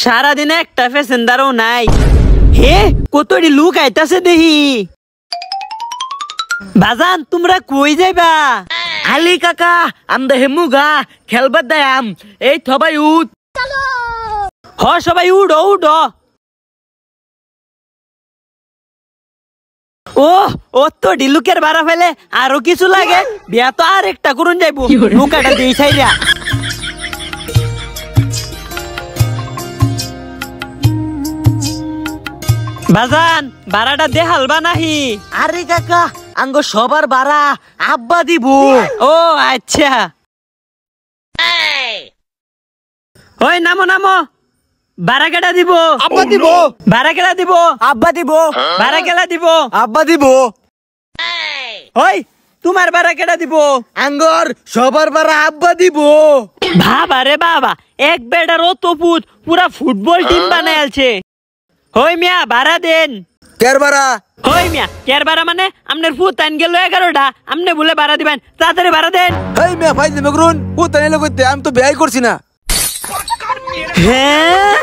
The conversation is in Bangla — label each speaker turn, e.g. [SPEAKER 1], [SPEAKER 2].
[SPEAKER 1] সারাদিনে একটা প্যাসেঞ্জারও নাই। হে কতটি লোক আইতাছে দেখি। বাজান তোমরা কই যাইবা?
[SPEAKER 2] আলি কাকা আমরা হেমুগা খেলবার দায়াম। এই সবাই উঠ।
[SPEAKER 1] হ সবাই উড়ো উড়ো। ও তো ডিলুকের ভাড়া ফেলে আরো কিছু লাগে। বিয়া তো আর একটা করুন যাইবো। নৌকাটা দিয়ে ছাইরা বাজান ভাড়াটা দে হালবা নাহি।
[SPEAKER 2] আরে কাকা আঙ্গ সবার বাড়া আব্বা দিব।
[SPEAKER 1] ও আচ্ছা ওই নামো নামো। ভাড়া কেটা দিব?
[SPEAKER 2] আব্বা দিব।
[SPEAKER 1] ভাড়া কেটা দিব?
[SPEAKER 2] আব্বা দিব।
[SPEAKER 1] ভাড়া কেলা দিব?
[SPEAKER 2] আব্বা দিব।
[SPEAKER 1] ওই তোমার ভাড়া কেটা দিব?
[SPEAKER 2] আঙ্গর সবার বাড়া আব্বা দিব।
[SPEAKER 1] বাবা রে বাবা, এক বেটার ও তো পুরা ফুটবল টিম বানাইছে। হই মিয়া ভাড়া দেন।
[SPEAKER 2] কের বাড়া?
[SPEAKER 1] হই মিয়া কের ভাড়া মানে আমনের ফুট আইন গেল 11টা, আমনে বলে ভাড়া দিবেন, তাড়াতাড়ি ভাড়া দেন।
[SPEAKER 2] হেই মিয়া ভাই দিবে করুন ও তাই এলো কইতে, আমি তো ব্যয় করছি না।
[SPEAKER 1] হ্যাঁ